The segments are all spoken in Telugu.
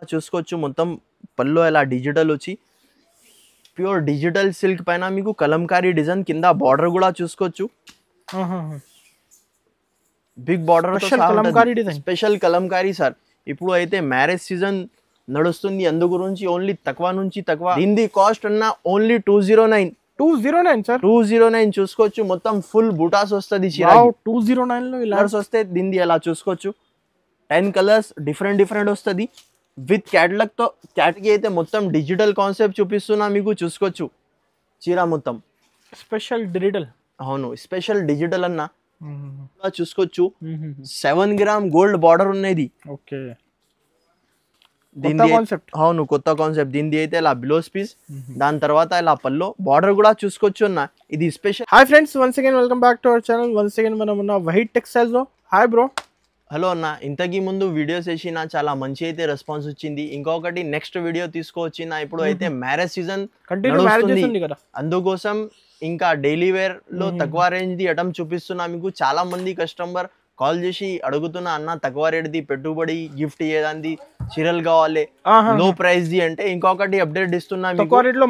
చూసుకోవచ్చు మొత్తం పల్లో ఇలా డిజిటల్ వచ్చి ప్యూర్ డిజిటల్ సిల్క్ పైన మీకు కలంకారీ డిజైన్ కింద బార్డర్ కూడా చూసుకోవచ్చు big border special Kalamkari sir ఇప్పుడు అయితే మ్యారేజ్ సీజన్ నడుస్తుంది అందు గురించి ఓన్లీ తక్కువ నుంచి తక్కువ దీని కాస్ట్ అన్న ఓన్లీ 209 సార్ 209 చూసుకోవచ్చు మొత్తం ఫుల్ బూటాస్ వస్తుంది 209 లో ఇలా వస్తే దీన్ని ఎలా చూసుకోవచ్చు 10 కలర్స్ డిఫరెంట్ వస్తుంది విత్ క్యాటలాగ్ తో క్యాటలాగ్ అయితే మొత్తం డిజిటల్ కాన్సెప్ట్ చూపిస్తున్నా మీకు చూసుకోవచ్చు చీర మొత్తం స్పెషల్ డిజిటల్ అవును స్పెషల్ డిజిటల్ అన్న చూసుకోవచ్చు 7 గ్రామ్ గోల్డ్ బార్డర్ ఉన్నది ఓకే దీని కాన్సెప్ట్ అవును కొత్త కాన్సెప్ట్ దీని అయితే ఇలా బ్లౌజ్ పీస్ దాని తర్వాత ఇలా పల్లో బార్డర్ కూడా చూసుకోవచ్చు అన్న ఇది special hi friends once again welcome back to our channel once again మనం ఉన్న వైట్ టెక్స్టైల్స్ లో హాయ్ బ్రో హలో అన్న ఇంతకీ ముందు వీడియోస్ వేసిన చాలా మంచి అయితే రెస్పాన్స్ వచ్చింది ఇంకొకటి నెక్స్ట్ వీడియో తీసుకువచ్చిన ఇప్పుడు అయితే మ్యారేజ్ సీజన్ అందుకోసం ఇంకా డైలీ వేర్ లో తక్కువ రేంజ్ ది ఐటమ్ చూపిస్తున్నా మీకు చాలా మంది కస్టమర్ కాల్ చేసి అడుగుతున్నా అన్న తక్కువ రేట్ ది పెట్టుబడి గిఫ్ట్ ఏదంది చీరలు కావాలి లో ప్రైస్ ది అంటే ఇంకొకటి అప్డేట్ ఇస్తున్నా తక్కువ రేట్ లో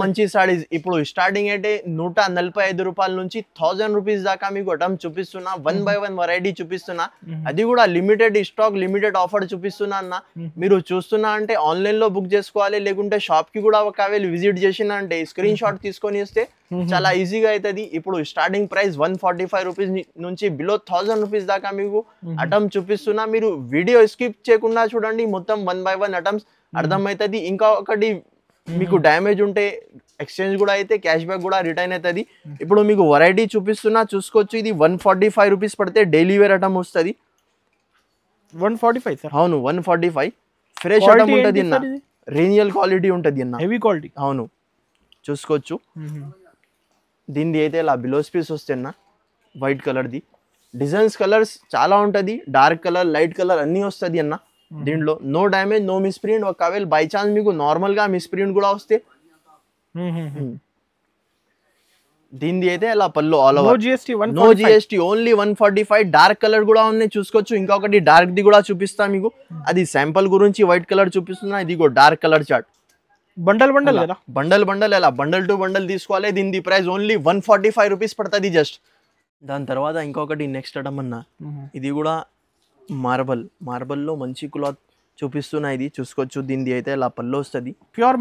మంచి సారీస్ ఇప్పుడు స్టార్టింగ్ అయితే 145 రూపాయల నుంచి 1000 రూపీస్ దాకా మీకు ఐటమ్ చూపిస్తున్నా 1 బై 1 వెరైటీ చూపిస్తున్నా అది కూడా లిమిటెడ్ స్టాక్ లిమిటెడ్ ఆఫర్ చూపిస్తున్నా అన్న మీరు చూస్తున్నా అంటే ఆన్లైన్ లో బుక్ చేసుకోవాలి లేకుంటే షాప్ కి కూడా ఒకవేళ విజిట్ చేసినా అంటే స్క్రీన్ షాట్ తీసుకొని వస్తే చాలా ఈజీగా అవుతుంది ఇప్పుడు స్టార్టింగ్ ప్రైస్ 145 రూపీస్ నుంచి బిలో 1000 రూపీస్ దాకా మీకు ఐటమ్ చూపిస్తున్నా మీరు వీడియో స్కిప్ చేయకుండా చూడండి మొత్తం 1 బై 1 ఐటమ్స్ అర్థమవుతుంది ఇంకా ఒకటి మీకు డ్యామేజ్ ఉంటే ఎక్స్చేంజ్ కూడా అయితే క్యాష్ బ్యాక్ కూడా రిటర్న్ అవుతుంది ఇప్పుడు మీకు వెరైటీ చూపిస్తున్నా చూసుకోవచ్చు ఇది 145 రూపీస్ పడితే డైలీ వేర్ ఐటమ్ వస్తుంది 145 అవును 145 ఫ్రెష్ ఐటమ్ ఉంటుంది అన్న రీనియల్ క్వాలిటీ ఉంటుంది అన్న హెవీ క్వాలిటీ అవును చూసుకోవచ్చు దీనిది అయితే ఇలా బ్లౌజ్ పీస్ వస్తేన్న వైట్ కలర్ది డిజైన్స్ కలర్స్ చాలా ఉంటుంది డార్క్ కలర్ లైట్ కలర్ అన్నీ వస్తుంది అన్న దీంట్లో no damage no misprint ఒకవేళ బై ఛాన్స్ మీకు నార్మల్గా మిస్ ప్రింట్ కూడా వస్తే దీనిది అయితే ఇలా పళ్ళు all over no GST only 145 dark colour కూడా ఉన్నాయి చూసుకోవచ్చు ఇంకొకటి డార్క్ ది కూడా చూపిస్తా మీకు అది శాంపుల్ గురించి వైట్ కలర్ చూపిస్తున్నా ఇది డార్క్ కలర్ చార్ట్ బండల్ ఎలా బండల్ టు బండల్ తీసుకోవాలి దీని ప్రైస్ ఓన్లీ 145 రూపీస్ పడుతుంది జస్ట్ దాని తర్వాత ఇంకొకటి నెక్స్ట్ ఐటమ్ అన్న ఇది కూడా మార్బల్ లో మంచి క్లాత్ చూపిస్తున్నా ఇది చూసుకోవచ్చు దీనిది అయితే ఇలా పళ్ళు వస్తుంది ప్యూర్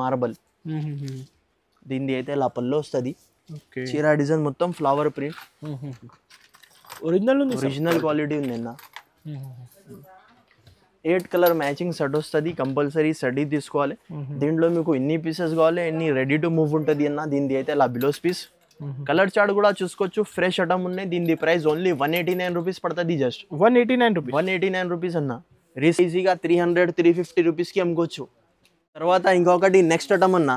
మార్బల్ దీనిది అయితే ఇలా పళ్ళు వస్తుంది చీర డిజైన్ మొత్తం ఫ్లవర్ ప్రింట్ ఒరిజినల్ క్వాలిటీ ఉంది అన్న 8 కలర్ మ్యాచింగ్ సెట్ వస్తుంది కంపల్సరీ సెట్ తీసుకోవాలి దీంట్లో మీకు ఎన్ని పీసెస్ కావాలి ఎన్ని రెడీ టు మూవ్ ఉంటుంది అన్న దీనిది అయితే ఇలా బ్లౌజ్ పీస్ కలర్ చార్ట్ కూడా చూసుకోవచ్చు ఫ్రెష్ ఐటమ్ ఉన్నాయి దీని ప్రైస్ ఓన్లీ 189 రూపీస్ పడుతుంది జస్ట్ 189 రూపీస్ అన్న ఈజీగా 300-350 రూపీస్ కి అమ్ముకోవచ్చు తర్వాత ఇంకొకటి నెక్స్ట్ ఐటమ్ అన్న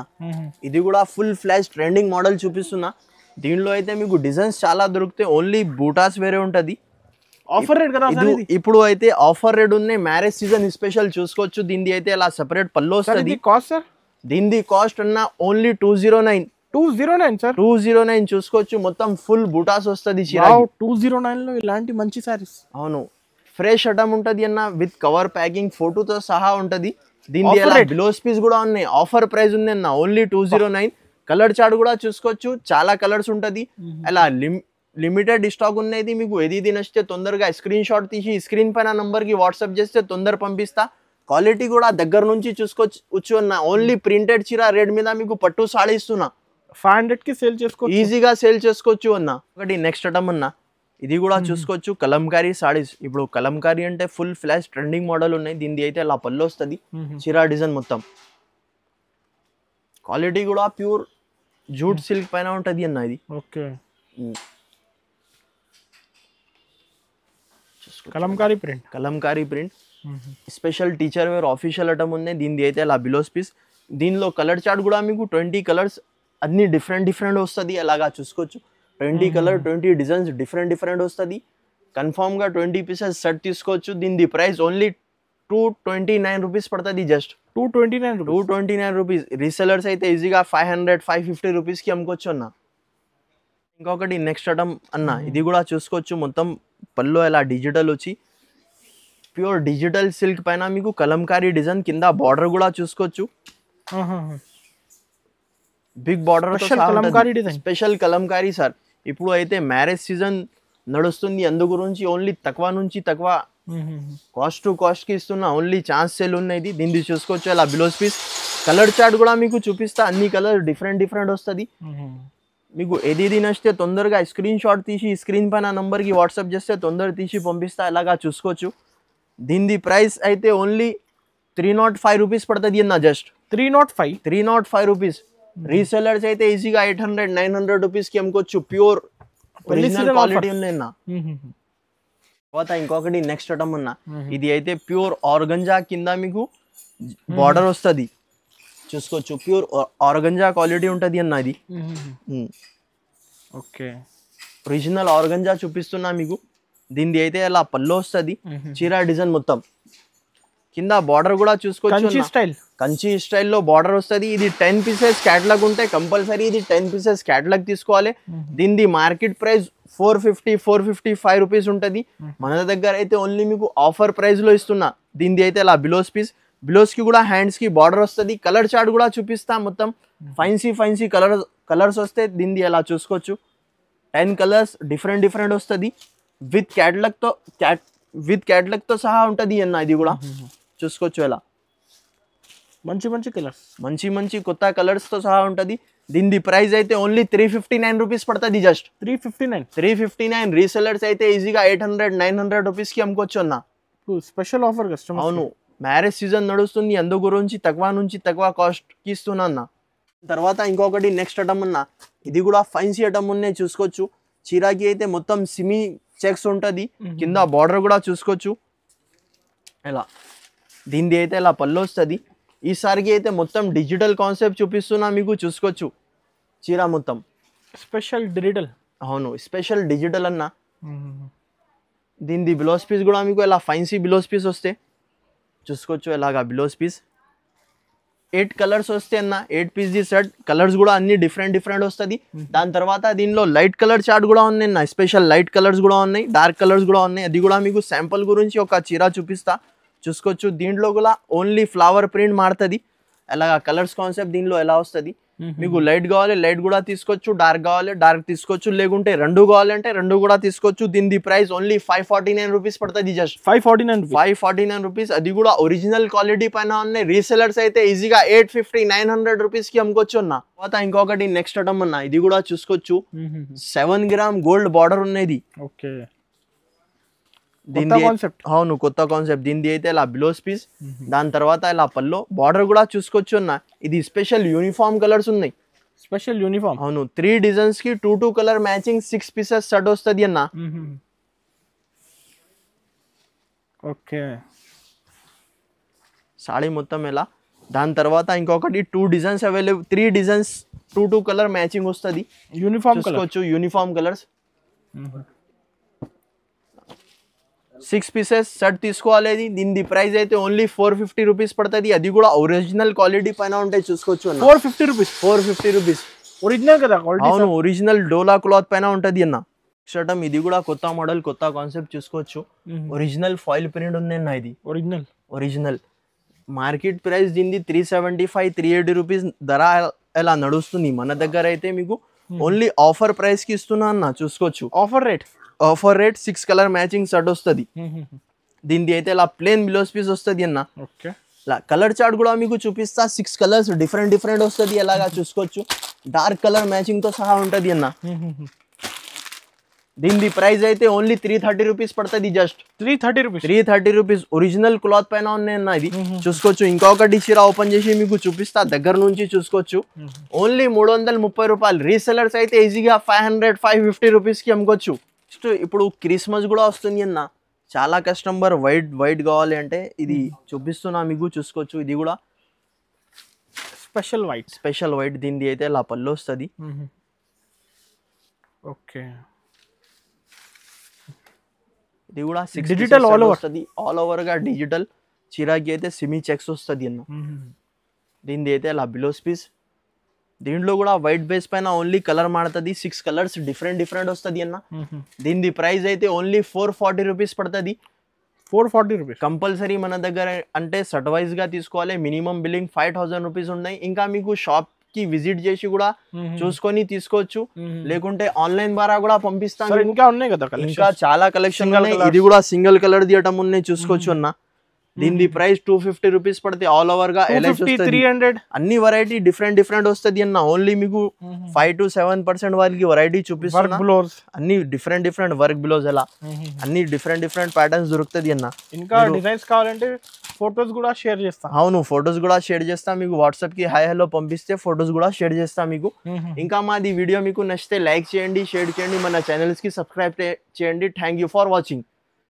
ఇది కూడా ఫుల్ ఫ్లాష్ ట్రెండింగ్ మోడల్ చూపిస్తున్నా దీంట్లో అయితే మీకు డిజైన్స్ చాలా దొరుకుతాయి ఓన్లీ బూటాస్ వేరే ఉంటుంది ఆఫర్ రేట్ కదా ఇప్పుడు అయితే ఆఫర్ రేట్ ఉన్నాయి మ్యారేజ్ సీజన్ స్పెషల్ చూసుకోవచ్చు దీనిది అయితే అలా సెపరేట్ పల్లో వస్తుంది దీనిది కాస్ట్ అన్న ఓన్లీ 209 సార్ 209 చూసుకోవచ్చు మొత్తం ఫుల్ బూటాస్ వస్తుంది 209 లో ఇలాంటి మంచి సారీస్ అవును ఫ్రెష్ ఐటమ్ ఉంటది అన్న విత్ కవర్ ప్యాకింగ్ ఫోటోతో సహా ఉంటది దీనిది అలా బ్లౌజ్ పీస్ కూడా ఉన్నాయి ఆఫర్ ప్రైస్ ఉంది అన్న ఓన్లీ 209 కలర్ చార్ట్ కూడా చూసుకోవచ్చు చాలా కలర్స్ ఉంటది అలా లిమిటెడ్ స్టాక్ ఉన్నది మీకు ఏది నచ్చితే తొందరగా స్క్రీన్ షాట్ తీసి స్క్రీన్ పైన నంబర్ కి వాట్సాప్ చేస్తే తొందర పంపిస్తా క్వాలిటీ కూడా దగ్గర నుంచి చూసుకోవచ్చు అన్న ఓన్లీ ప్రింటెడ్ చీర రేట్ మీద మీకు పట్టు సాడీ ఇస్తున్నా 500 కి సేల్ చేసుకోవచ్చు ఈజీగా సేల్ చేసుకోవచ్చు అన్న ఒకటి నెక్స్ట్ ఐటమ్ అన్న ఇది కూడా చూసుకోవచ్చు కలంకారీ సారీస్ ఇప్పుడు కలంకారీ అంటే ఫుల్ ఫ్లాష్ ట్రెండింగ్ మోడల్ ఉన్నాయి దీనిది అయితే అలా పళ్ళు వస్తుంది చీర డిజైన్ మొత్తం క్వాలిటీ కూడా ప్యూర్ జూట్ సిల్క్ పైన ఉంటది అన్న ఇది okay Kalamkari print special teacher wear official item ఉంది దీనిది అయితే అలా బ్లౌజ్ పీస్ దీనిలో కలర్ చార్ట్ కూడా మీకు 20 కలర్స్ అన్ని డిఫరెంట్ వస్తుంది అలాగా చూసుకోవచ్చు 20 కలర్ 20 డిజైన్స్ డిఫరెంట్ వస్తుంది కన్ఫామ్ గా 20 పీసెస్ సెట్ తీసుకోవచ్చు దీని ప్రైస్ ఓన్లీ 229 రూపీస్ పడుతుంది జస్ట్ 229 రూపీస్ రీసెలర్స్ అయితే ఈజీగా 500-550 రూపీస్ కి అమ్ముకోవచ్చు అన్న ఇంకొకటి నెక్స్ట్ ఐటమ్ అన్న ఇది కూడా చూసుకోవచ్చు మొత్తం పల్లో ఇలా డిజిటల్ వచ్చి ప్యూర్ డిజిటల్ సిల్క్ పైన మీకు కలంకారీ డిజైన్, కింద బార్డర్ కూడా చూసుకోవచ్చు. Big border special Kalamkari sir. ఇప్పుడు అయితే మ్యారేజ్ సీజన్ నడుస్తుంది, అందు గురించి ఓన్లీ తక్కువ నుంచి తక్కువ కాస్ట్ టు కాస్ట్ కి ఇస్తున్నా. ఓన్లీ ఛాన్స్ సేల్ ఉన్నాయి. దీన్ని చూసుకోవచ్చు. అలా బ్లౌజ్ పీస్ కలర్ చార్ట్ కూడా మీకు చూపిస్తా. అన్ని కలర్ డిఫరెంట్ వస్తుంది. మీకు ఏది నచ్చితే తొందరగా స్క్రీన్ షాట్ తీసి స్క్రీన్ పైన నంబర్కి వాట్సాప్ చేస్తే తొందరగా తీసి పంపిస్తా. ఇలాగా చూసుకోవచ్చు. దీని ప్రైస్ అయితే ఓన్లీ 305 రూపీస్ పడుతుంది అన్న. Just 305 rupees. రీసెలర్స్ అయితే ఈజీగా 800-900 రూపీస్కి అమ్ముకోవచ్చు. ప్యూర్ ఒరిజినల్ క్వాలిటీ ఉన్నాయన్న. తర్వాత ఇంకొకటి నెక్స్ట్ ఐటమ్ ఉన్నా. ఇది అయితే ప్యూర్ ఆర్గంజా కింద మీకు బార్డర్ వస్తుంది. చూసుకోవచ్చు. ప్యూర్ ఆర్గంజా క్వాలిటీ ఉంటుంది అన్న. ఇది ఓకే, ఒరిజినల్ ఆర్గంజా చూపిస్తున్నా మీకు. దీనిది అయితే అలా పల్లో వస్తుంది. చీర డిజైన్ మొత్తం కింద బార్డర్ కూడా చూసుకోవచ్చు. కంచి స్టైల్లో బార్డర్ వస్తుంది. ఇది 10 పీసెస్ క్యాటలాగ్ ఉంటాయి. కంపల్సరీ ఇది 10 పీసెస్ క్యాటలాగ్ తీసుకోవాలి. దీనిది మార్కెట్ ప్రైస్ 450-455 రూపీస్ ఉంటుంది. మన దగ్గర అయితే ఓన్లీ మీకు ఆఫర్ ప్రైస్ లో ఇస్తున్నా. దీనిది అయితే అలా బ్లౌజ్ పీస్, బ్లౌజ్ కి కూడా హ్యాండ్స్ కి బార్డర్ వస్తుంది. కలర్ చార్ట్ కూడా చూపిస్తా. మొత్తం ఫైన్సీ కలర్స్ వస్తే దీనిది అలా చూసుకోవచ్చు. 10 కలర్స్ డిఫరెంట్ వస్తుంది. విత్ క్యాటలాగ్ తో సహా ఉంటుంది అన్న. ఇది కూడా చూసుకోవచ్చు. ఎలా మంచి కొత్త కలర్స్ తో సహా ఉంటుంది. దీని ప్రైస్ అయితే ఓన్లీ 359 రూపీస్ పడుతుంది. జస్ట్ 359. రీసెలర్స్ అయితే ఈజీగా 800-900 రూపీస్ కి అమ్ముకోవచ్చు అన్న. Special offer customer. అవును, మ్యారేజ్ సీజన్ నడుస్తుంది, అందు గురించి తక్కువ నుంచి తక్కువ కాస్ట్ కి ఇస్తున్నా అన్న. తర్వాత ఇంకొకటి నెక్స్ట్ ఐటమ్ అన్న. ఇది కూడా ఫైన్సీ ఐటమ్ ఉన్నాయి. చూసుకోవచ్చు. చీరాకి అయితే మొత్తం సిమీ చెక్స్ ఉంటుంది. కింద బార్డర్ కూడా చూసుకోవచ్చు. ఇలా దీనిది అయితే ఇలా పళ్ళు వస్తుంది. ఈసారికి అయితే మొత్తం డిజిటల్ కాన్సెప్ట్ చూపిస్తున్నా మీకు. చూసుకోవచ్చు. చీర మొత్తం స్పెషల్ డిజిటల్. అవును, స్పెషల్ డిజిటల్ అన్న. దీనిది బ్లౌజ్ పీస్ కూడా మీకు ఇలా ఫైన్సీ బ్లౌజ్ పీస్ వస్తే చూసుకోవచ్చు. ఇలాగా బ్లౌజ్ పీస్ 8 కలర్స్ వస్తాయి అన్న. 8 పీస్ ది సెట్. కలర్స్ కూడా అన్ని డిఫరెంట్ వస్తుంది. దాని తర్వాత దీనిలో లైట్ కలర్ చార్ట్ కూడా ఉన్నాయి అన్న. స్పెషల్ లైట్ కలర్స్ కూడా ఉన్నాయి, డార్క్ కలర్స్ కూడా ఉన్నాయి. అది కూడా మీకు శాంపుల్ గురించి ఒక చీర చూపిస్తా. చూసుకోవచ్చు. దీంట్లో కూడా ఓన్లీ ఫ్లవర్ ప్రింట్ మారుతుంది. అలాగా కలర్స్ కాన్సెప్ట్ దీనిలో ఎలా వస్తుంది. మీకు లైట్ కావాలి లైట్ కూడా తీసుకోవచ్చు, డార్క్ కావాలి డార్క్ తీసుకోవచ్చు, లేకుంటే రెండు కావాలంటే రెండు కూడా తీసుకోవచ్చు. దీని ప్రైస్ ఓన్లీ 549 రూపీస్ పడుతుంది. Just 549 rupees. అది కూడా ఒరిజినల్ క్వాలిటీ పైన ఉన్నాయి. రీసెలర్స్ అయితే ఈజీగా 850-900 రూపీస్ కి అమ్ముకోవచ్చు అన్న. తర్వాత ఇంకొకటి నెక్స్ట్ ఐటమ్ అన్న. ఇది కూడా చూసుకోవచ్చు. 7 గ్రామ్ గోల్డ్ బార్డర్ ఉన్నది. అవును, కొత్త కాన్సెప్ట్. దీనిది అయితే ఇలా బ్లౌజ్ పీస్, దాని తర్వాత ఇలా పల్లో బార్డర్ కూడా చూసుకోవచ్చు అన్న. ఇది స్పెషల్ యూనిఫామ్ కలర్స్ ఉన్నాయి. అవును, 3 డిజైన్స్ కి 2 కలర్ మ్యాచింగ్ 6 పీసెస్ సెట్ వస్తుంది అన్న. ఓకే, సాడీ మొత్తం ఎలా. దాని తర్వాత ఇంకొకటి 2 designs available. 3 designs 2 colour matching వస్తుంది. యూనిఫామ్ కలర్స్ 6 పీసెస్ సెట్ తీసుకోవాలి. దీని ప్రైస్ అయితే ఓన్లీ 450 రూపీస్ పడుతుంది. అది కూడా ఒరిజినల్ క్వాలిటీ పైన ఉంటాయి. చూసుకోవచ్చు. 450 రూపీస్ ఒరిజినల్ కదా. అవును, ఒరిజినల్ డోలా క్లాత్ పైన ఉంటుంది అన్న. షర్టం ఇది కూడా కొత్త మోడల్, కొత్త కాన్సెప్ట్. చూసుకోవచ్చు. ఒరిజినల్ ఫాయిల్ ప్రింట్ ఉంది అన్న. ఇది ఒరిజినల్. మార్కెట్ ప్రైస్ దీనిది 375-380 రూపీస్ ధర ఎలా నడుస్తుంది. మన దగ్గర అయితే మీకు ఓన్లీ ఆఫర్ ప్రైస్ కి ఇస్తున్నా అన్న. చూసుకోవచ్చు. Offer rate 6 colour matching shirt వస్తుంది. దీనిది అయితే ఇలా ప్లేన్ బ్లౌజ్ పీస్ వస్తుంది అన్న. కలర్ చార్ట్ కూడా మీకు చూపిస్తా. 6 కలర్స్ డిఫరెంట్ వస్తుంది. ఎలాగా చూసుకోవచ్చు. డార్క్ కలర్ మ్యాచింగ్ తో సహా ఉంటది అన్న. దీని ప్రైస్ అయితే ఓన్లీ 330 రూపీస్ పడుతుంది. Just 330 rupees. ఒరిజినల్ క్లాత్ పైన ఉన్నాయి అన్న. ఇది చూసుకోవచ్చు. ఇంకొకటి చీర ఓపెన్ చేసి మీకు చూపిస్తా. దగ్గర నుంచి చూసుకోవచ్చు. ఓన్లీ 330 రూపాయలు. రీసెలర్స్ అయితే ఈజీగా 500-550 రూపీస్ కి అమ్ముకోవచ్చు. ఇప్పుడు క్రిస్మస్ కూడా వస్తుంది అన్న. చాలా కస్టమర్ వైట్ కావాలి అంటే ఇది చూపిస్తున్నా మీకు. చూసుకోవచ్చు. ఇది కూడా స్పెషల్ వైట్. దీనిది అయితే ఇలా పళ్ళు వస్తుంది. ఓకే, ఇది కూడా డిజిటల్ ఆల్ ఓవర్ గా డిజిటల్. చీరాకి అయితే సిమీ చెక్స్ వస్తుంది అన్న. దీనిది అయితే ఇలా బ్లౌజ్ పీస్. దీంట్లో కూడా వైట్ బేస్ పైన ఓన్లీ కలర్ మాడుతుంది. 6 కలర్స్ డిఫరెంట్ వస్తుంది అన్న. దీని ప్రైస్ అయితే ఓన్లీ 440 రూపీస్ పడుతుంది. 440 రూపీస్. కంపల్సరీ మన దగ్గర అంటే సెట్ వైజ్ గా తీసుకోవాలి. మినిమం బిల్లింగ్ 5000 రూపీస్ ఉన్నాయి. ఇంకా మీకు షాప్ కి విజిట్ చేసి కూడా చూసుకొని తీసుకోవచ్చు, లేకుంటే ఆన్లైన్ ద్వారా కూడా పంపిస్తాను. సరే, ఇంకా ఉన్నాయి కదా ఇంకా కలెక్షన్? చాలా కలెక్షన్ Single ఉన్నాయి. colours. ఇది కూడా సింగిల్ కలర్ తీయటం ఉన్నాయి, చూసుకోవచ్చు అన్న. దీని ప్రైస్ 250 రూపీస్ పడుతుంది. ఆల్ ఓవర్ గా 250, 300 అన్ని వెరైటీ డిఫరెంట్ వస్తుంది అన్న. ఓన్లీ మీకు 5 to 7% వారికి వెరైటీ వర్క్ చూపిస్తున్నా. బ్లౌజ్. అన్ని డిఫరెంట్ వర్క్ బిలోస్ ఎలా అన్ని డిఫరెంట్ ప్యాటర్న్స్ దొరుకుతుంది అన్న. ఇంకా డిజైన్స్ కావాలంటే ఫోటోస్ కూడా షేర్ చేస్తా. అవును, ఫొటోస్ కూడా షేర్ చేస్తా మీకు. వాట్సాప్ కి హాయ్ హలో పంపిస్తే ఫొటోస్ కూడా షేర్ చేస్తా మీకు. ఇంకా మాది వీడియో మీకు నచ్చితే లైక్ చేయండి, షేర్ చేయండి, మన ఛానల్స్ కి సబ్స్క్రైబ్ చేయండి. Thank you for watching.